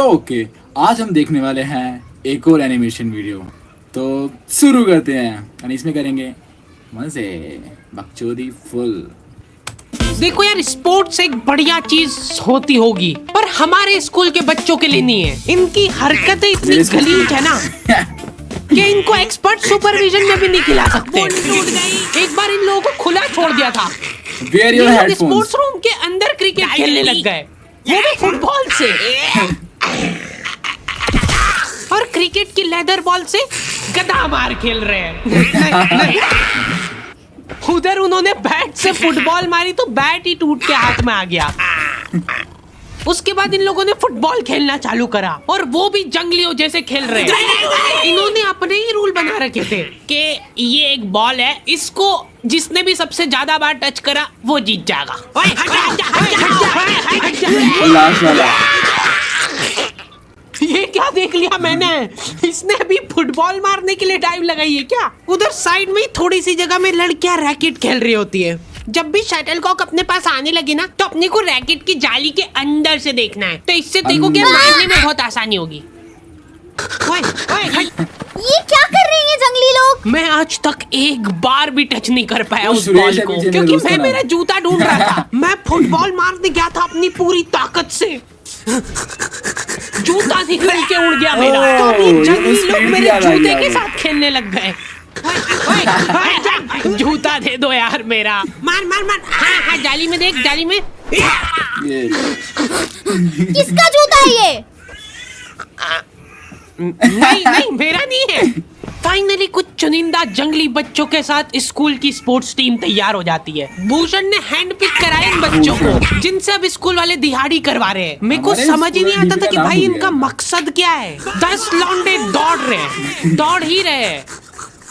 Okay, आज हम देखने वाले हैं एक और एनिमेशन वीडियो। तो शुरू करते हैं और इसमें करेंगे मजे, बकचोदी फुल। देखो यार, स्पोर्ट्स एक बढ़िया चीज होती होगी, पर हमारे स्कूल के बच्चों के लिए नहीं है। इनकी हरकतें इतनी गलीज है ना कि इनको एक्सपर्ट सुपरविजन में भी नहीं खिला सकते। एक बार इन लोगों को खुला छोड़ दिया था, स्पोर्ट्स रूम के अंदर क्रिकेट खेलने लग गए, वो भी फुटबॉल से और क्रिकेट की लेदर बॉल से गदा मार खेल रहे हैं। उधर उन्होंने बैट से फुटबॉल मारी तो बैट ही टूट के हाथ में आ गया। उसके बाद इन लोगों ने फुटबॉल खेलना चालू करा और वो भी जंगलियों जैसे खेल रहे हैं। इन्होंने अपने ही रूल बना रखे थे कि ये एक बॉल है, इसको जिसने भी सबसे ज्यादा बार टच करा वो जीत जाएगा। ये क्या देख लिया मैंने, इसने अभी फुटबॉल मारने के लिए डाइव लगाई है क्या? उधर साइड में ही थोड़ी सी जगह में लड़कियां रैकेट खेल रही होती है। जब भी शटलकॉक अपने पास आने लगे ना तो अपने को रैकेट की जाली के अंदर से देखना है, तो इससे देखो कि मारने में बहुत आसानी होगी। ये क्या कर रहे हैं जंगली लोग? मैं आज तक एक बार भी टच नहीं कर पाया उस बॉल को, क्योंकि मैं मेरा जूता ढूंढ रहा था। मैं फुटबॉल मारने गया था अपनी पूरी ताकत से, जूता निकल के उड़ गया मेरा। तो ये जंगली लोग मेरे जूते के साथ खेलने लग गए। जूता दे दो यार मेरा। मार मार मार। हाँ हाँ, जाली में देख, जाली में। किसका जूता है ये? नहीं नहीं, मेरा नहीं है। फाइनली कुछ चुनिंदा जंगली बच्चों के साथ स्कूल की स्पोर्ट्स टीम तैयार हो जाती है। भूषण ने हैंड पिक कराया इन बच्चों को, जिनसे अब स्कूल वाले दिहाड़ी करवा रहे हैं। मेरे को समझ ही नहीं आता था कि भाई इनका मकसद क्या है। 10 लौंडे दौड़ रहे हैं, दौड़ ही रहे हैं।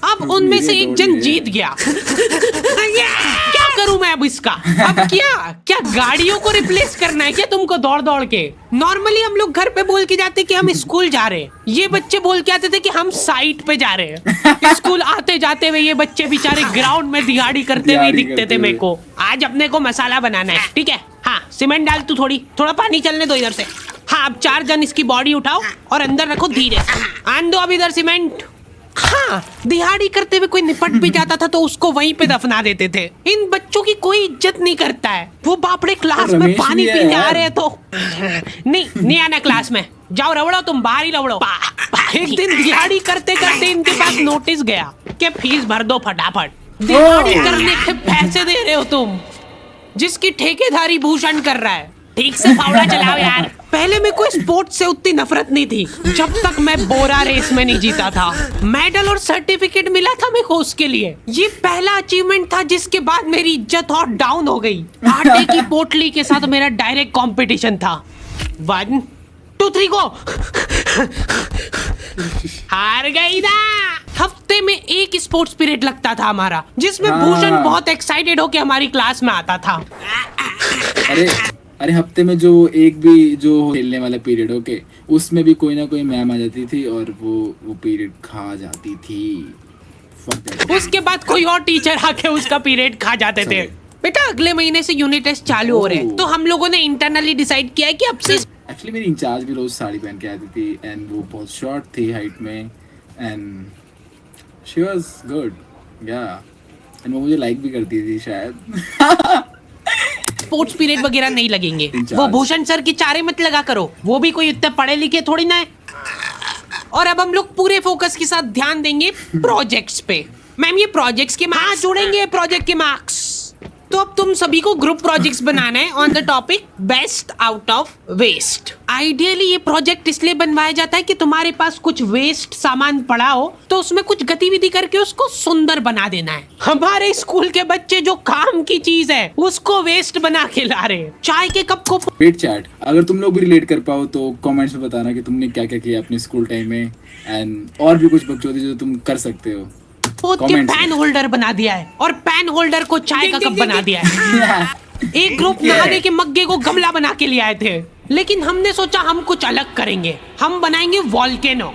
अब उनमें से एक जन जीत गया। क्या करूं मैं अब इसका? अब क्या गाड़ियों को रिप्लेस करना है क्या तुमको दौड़ दौड़ के? नॉर्मली हम लोग घर पे बोल के जाते कि हम स्कूल जा रहे हैं, ये बच्चे बोल के आते थे कि हम साइट पे जा रहे हैं। स्कूल आते जाते हुए ये बच्चे बेचारे ग्राउंड में दिहाड़ी करते हुए दिखते थे मेरे को। आज अपने को मसाला बनाना है, ठीक है? हाँ, सीमेंट डाल तू, थोड़ा पानी चलने दो इधर से। हाँ, अब 4 जन इसकी बॉडी उठाओ और अंदर रखो धीरे। आन दो अब इधर सीमेंट। हाँ, दिहाड़ी करते हुए कोई निपट भी जाता था तो उसको वहीं पे दफना देते थे। इन बच्चों की कोई इज्जत नहीं करता है। वो बापड़े क्लास में पानी पीने आ रहे हैं तो नहीं आना क्लास में, जाओ रवड़ो, तुम बाहर ही रवड़ो। एक दिन दिहाड़ी करते करते इनके पास नोटिस गया कि फीस भर दो फटाफट। दिहाड़ी करने के पैसे दे रहे हो तुम, जिसकी ठेकेदारी भूषण कर रहा है। ठीक से फावड़ा चलाओ यार। पहले मेरे को स्पोर्ट्स से उतनी नफरत नहीं थी जब तक मैं बोरा रेस में नहीं जीता था। मेडल और सर्टिफिकेट मिला था मेरे को उसके लिए। ये पहला अचीवमेंट था जिसके बाद मेरी इज्जत और डाउन हो गई। आटे की पोटली के साथ मेरा डायरेक्ट कंपटीशन था। 1 2 3 गो। हार गई ना। हफ्ते में एक स्पोर्ट्स पीरियड लगता था हमारा, जिसमें भूषण बहुत एक्साइटेड होके हमारी क्लास में आता था। अरे हफ्ते में जो एक भी जो खेलने वाला पीरियड ओके, उसमें भी कोई ना कोई मैम आ जाती थी और वो पीरियड खा जाती थी। उसके बाद कोई और टीचर आके उसका पीरियड खा जाते थे। बेटा अगले महीने से यूनिट टेस्ट चालू हो रहे हैं, तो हम लोगों ने इंटरनली डिसाइड किया है कि अब से एक्चुअली मेरी इंचार्ज भी रोज साड़ी पहन के आती थी एंड वो बहुत शॉर्ट थी हाइट में एंड शी वाज गुड या एंड वो मुझे लाइक भी करती थी शायद। स्पोर्ट्स पीरियड वगैरह नहीं लगेंगे। वो भूषण सर की चारे मत लगा करो, वो भी कोई इतने पढ़े लिखे थोड़ी ना है। और अब हम लोग पूरे फोकस के साथ ध्यान देंगे प्रोजेक्ट्स पे। मैम ये प्रोजेक्ट्स के मार्क्स जोड़ेंगे, प्रोजेक्ट के मार्क्स। तो अब तुम सभी को ग्रुप प्रोजेक्ट्स बनाना है on the topic best out of waste. Ideally ये प्रोजेक्ट इसलिए बनवाया जाता है कि तुम्हारे पास कुछ वेस्ट सामान पड़ा हो तो उसमें कुछ गतिविधि करके उसको सुंदर बना देना है। हमारे स्कूल के बच्चे जो काम की चीज है उसको वेस्ट बना के ला रहे हैं। चाय के कप को वेट चैट, अगर तुम लोग भी रिलेट कर पाओ तो कमेंट्स में बताना कि तुमने क्या क्या किया अपने स्कूल टाइम में एंड और भी कुछ बकचोदी जो तुम कर सकते हो। के पैन होल्डर बना दिया है और पैन होल्डर को चाय का कप बना दिया है। एक ग्रुप नहाने के मग्गे को गमला बना के ले आए थे, लेकिन हमने सोचा हम कुछ अलग करेंगे। हम बनाएंगे वॉल्केनो,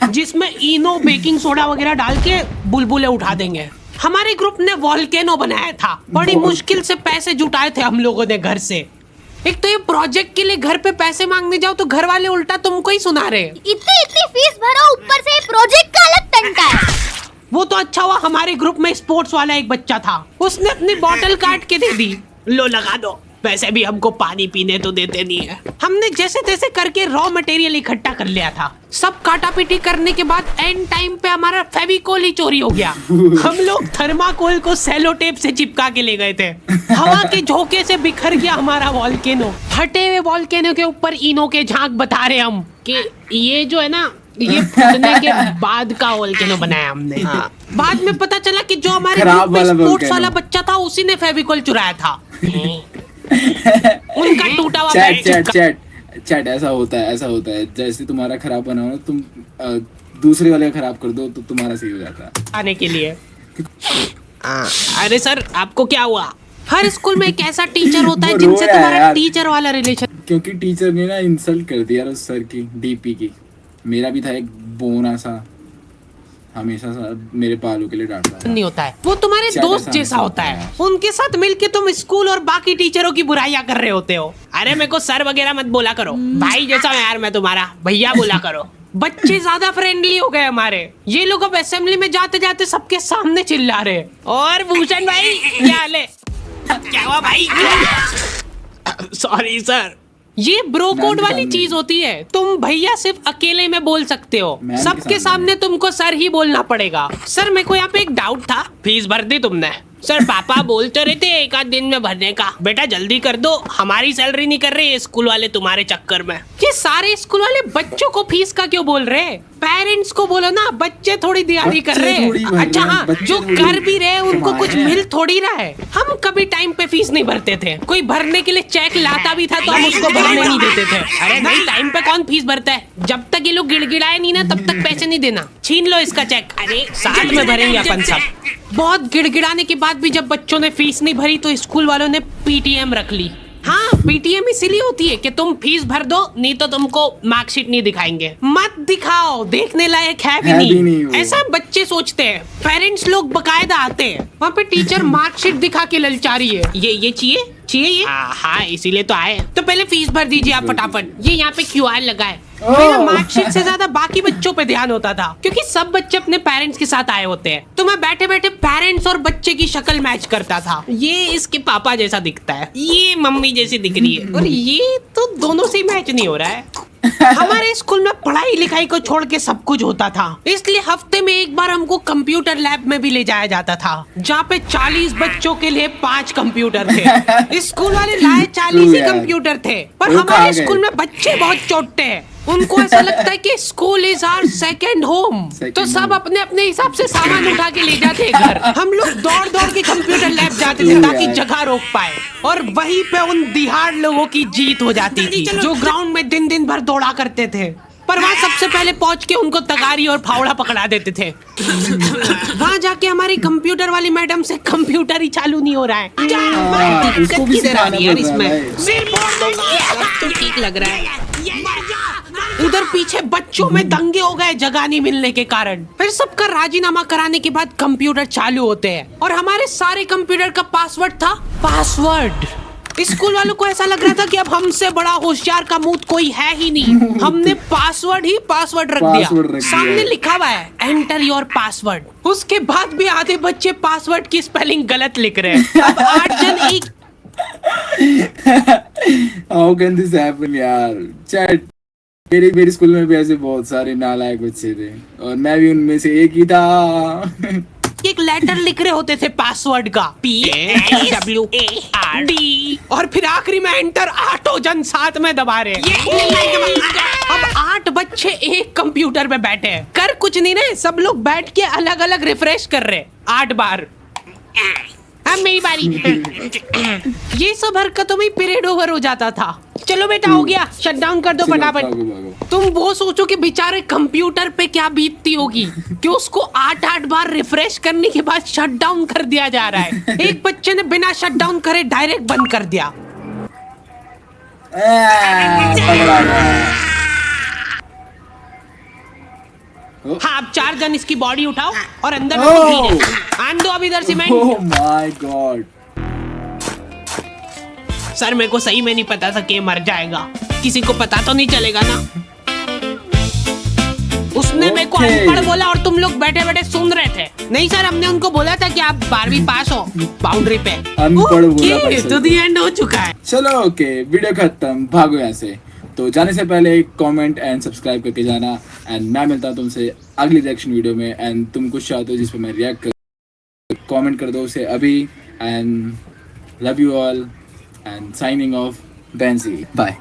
जिसमें इनो बेकिंग सोडा वगैरह डाल के बुलबुले उठा देंगे। हमारे ग्रुप ने वॉल्केनो बनाया था। बड़ी मुश्किल से पैसे जुटाए थे हम लोगों ने घर से। एक तो ये प्रोजेक्ट के लिए घर पे पैसे मांगने जाओ तो घर वाले उल्टा तुमको ही सुना रहे। इतनी फीस भरो, ऊपर से प्रोजेक्ट का अलग टंटा है। वो तो अच्छा हुआ हमारे ग्रुप में स्पोर्ट्स वाला एक बच्चा था, उसने अपनी बोतल काट के दे दी, लो लगा दो। वैसे भी हमको पानी पीने तो देते नहीं है। हमने जैसे तैसे करके रॉ मटेरियल इकट्ठा कर लिया था। सब काटा पीटी करने के बाद एंड टाइम पे हमारा फेविकोल ही चोरी हो गया। हम लोग थर्माकोल को सेलो टेप से चिपका के ले गए थे। हवा के झोंके से बिखर गया हमारा वॉल्केनो। फटे हुए वॉल्केनो के ऊपर इनो के झांक बता रहे हम कि ये जो है ना, ये फटने के बाद का वॉल्केनो बनाया हमने। हाँ। बाद में पता चला कि जो हमारे ग्रुप में स्पोर्ट्स वाला बच्चा था उसी ने फेविकोल चुराया था। उनका टूटा हुआ चैट ऐसा होता है जैसे तुम्हारा खराब बना हो तुम दूसरे वाले का खराब कर दो तो तुम्हारा सही हो जाता है आने के लिए। अरे सर आपको क्या हुआ? हर स्कूल में एक ऐसा टीचर होता है जिनसे तुम्हारा टीचर वाला रिलेशन। क्योंकि टीचर ने ना इंसल्ट कर दिया उस सर की, डीपी की। मेरा भी था एक बोना सा, हमेशा मेरे बालों के लिए डांटता नहीं होता है, वो तुम्हारे दोस्त जैसा होता है। उनके साथ मिलके तुम स्कूल और बाकी टीचरों की बुराइयां कर रहे होते हो। अरे मेरे को सर वगैरह मत बोला करो, भाई जैसा यार मैं तुम्हारा, भैया बोला करो। बच्चे ज्यादा फ्रेंडली हो गए हमारे। ये लोग अब असेंबली में जाते जाते सबके सामने चिल्ला रहे। और भूषण भाई क्या हाल है? क्या हुआ भाई? Sorry sir. ये ब्रो कोड वाली चीज होती है, तुम भैया सिर्फ अकेले में बोल सकते हो, सबके सामने तुमको सर ही बोलना पड़ेगा। सर मेरे को यहाँ पे एक डाउट था, फीस भर दी तुमने? सर पापा बोलते रहते एक आध दिन में भरने का। बेटा जल्दी कर दो, हमारी सैलरी नहीं कर रहे स्कूल वाले तुम्हारे चक्कर में। ये सारे स्कूल वाले बच्चों को फीस का क्यों बोल रहे? पेरेंट्स को बोलो ना, बच्चे थोड़ी दिहाड़ी कर रहे हैं। अच्छा हाँ, जो कर भी रहे उनको कुछ मिल थोड़ी रहा है। हम कभी टाइम पे फीस नहीं भरते थे, कोई भरने के लिए चेक लाता भी था तो हम उसको भरने नहीं देते थे। अरे भाई टाइम पे कौन फीस भरता है? जब तक ये लोग गिड़गिड़ाए नहीं ना तब तक पैसे नहीं देना। छीन लो इसका चेक। अरे साथ में भरेंगे अपन सब। बहुत गिड़गिड़ाने के बाद भी जब बच्चों ने फीस नहीं भरी तो स्कूल वालों ने पीटीएम रख ली। हाँ पीटीएम इसीलिए होती है कि तुम फीस भर दो, नहीं तो तुमको मार्कशीट नहीं दिखाएंगे। मत दिखाओ, देखने लायक है भी नहीं ऐसा बच्चे सोचते हैं। पेरेंट्स लोग बकायदा आते हैं, वहाँ पे टीचर मार्कशीट दिखा के ललचा रही है। ये चाहिए ये? हाँ इसीलिए तो आए। तो पहले फीस भर दीजिए आप फटाफट। ये यहाँ पे क्यूआर लगा है। मेरा मार्कशीट से ज्यादा बाकी बच्चों पे ध्यान होता था, क्योंकि सब बच्चे अपने पेरेंट्स के साथ आए होते हैं। तो मैं बैठे बैठे पेरेंट्स और बच्चे की शक्ल मैच करता था। ये इसके पापा जैसा दिखता है, ये मम्मी जैसी दिख रही है, और ये तो दोनों से मैच नहीं हो रहा है। हमारे स्कूल में पढ़ाई लिखाई को छोड़ के सब कुछ होता था, इसलिए हफ्ते में एक बार हमको कंप्यूटर लैब में भी ले जाया जाता था, जहाँ पे 40 बच्चों के लिए 5 कंप्यूटर थे। स्कूल वाले लाए 40 ही कंप्यूटर थे, पर हमारे स्कूल में बच्चे बहुत चोटते हैं। उनको ऐसा लगता है कि school is our second home, तो सब अपने अपने हिसाब से सामान उठा के ले जाते हैं घर। हम लोग दौड़ दौड़ के कंप्यूटर लैब जाते थे ताकि जगह रोक पाए, और वहीं पे उन दिहाड़ लोगों की जीत हो जाती थी जो ग्राउंड में दिन दिन भर दौड़ा करते थे। पर वहाँ सबसे पहले पहुंच के उनको तगारी और फावड़ा पकड़ा देते थे। वहाँ जाके हमारी कंप्यूटर वाली मैडम से कंप्यूटर ही चालू नहीं हो रहा है। उसको भी सिखाना पड़ रहा है। तो ठीक लग रहा है। उधर पीछे बच्चों में दंगे हो गए जगह नहीं मिलने के कारण। फिर सबका राजीनामा कराने के बाद कंप्यूटर चालू होते हैं, और हमारे सारे कंप्यूटर का पासवर्ड था पासवर्ड। स्कूल वालों को ऐसा लग रहा था कि अब हमसे बड़ा होशियार का मुंह कोई है ही नहीं। हमने पासवर्ड ही पासवर्ड रख दिया। सामने लिखा हुआ है एंटर योर पासवर्ड। उसके बाद भी आधे बच्चे पासवर्ड की स्पेलिंग गलत लिख रहे हैं। अब 8 जन एक How can this happen यार? चैट मेरे स्कूल में भी ऐसे बहुत सारे नालायक बच्चे थे, और मैं भी उनमें से एक ही था। एक लेटर लिख रहे होते थे पासवर्ड का, PWARD, और फिर आखिरी में एंटर। 8 जन साथ में दबा रहे। अब 8 बच्चे एक कंप्यूटर पे बैठे हैं, कर कुछ नहीं रहे, सब लोग बैठ के अलग अलग रिफ्रेश कर रहे 8 बार। अब मेरी बारी। ये सब हरकतों में पीरियड ओवर हो जाता था। चलो बेटा हो गया, शट डाउन कर दो फटाफट। तुम वो सोचो कि बेचारे कंप्यूटर पे क्या बीतती होगी कि उसको 8 बार रिफ्रेश करने के बाद शट डाउन कर दिया जा रहा है। एक बच्चे ने बिना शट डाउन करे डायरेक्ट बंद कर दिया। हाँ अब 4 जन इसकी बॉडी उठाओ और अंदर आन दो अब इधर cement. Oh my God. Sir मेरे को सही में नहीं पता था कि ये मर जाएगा, किसी को पता तो नहीं चलेगा ना। उसने मेरे को Okay. अनपढ़ बोला और तुम लोग बैठे बैठे सुन रहे थे। नहीं सर, हमने उनको बोला था कि आप 12वीं पास हो बाउंड्री पे। अनपढ़ बोला भाई Okay, सर तो को। दी एंड हो चुका है। चलो ओके, वीडियो खत्म, भागो यहाँ से। तो जाने से पहले कमेंट एंड सब्सक्राइब करके जाना। एंड मैं मिलता हूँ तुमसे अगली रिएक्शन वीडियो में। एंड तुम कुछ चाहते हो जिस पे मैं रिएक्ट कर, कमेंट कर दो उसे अभी। And love you all and signing off, Benji, bye.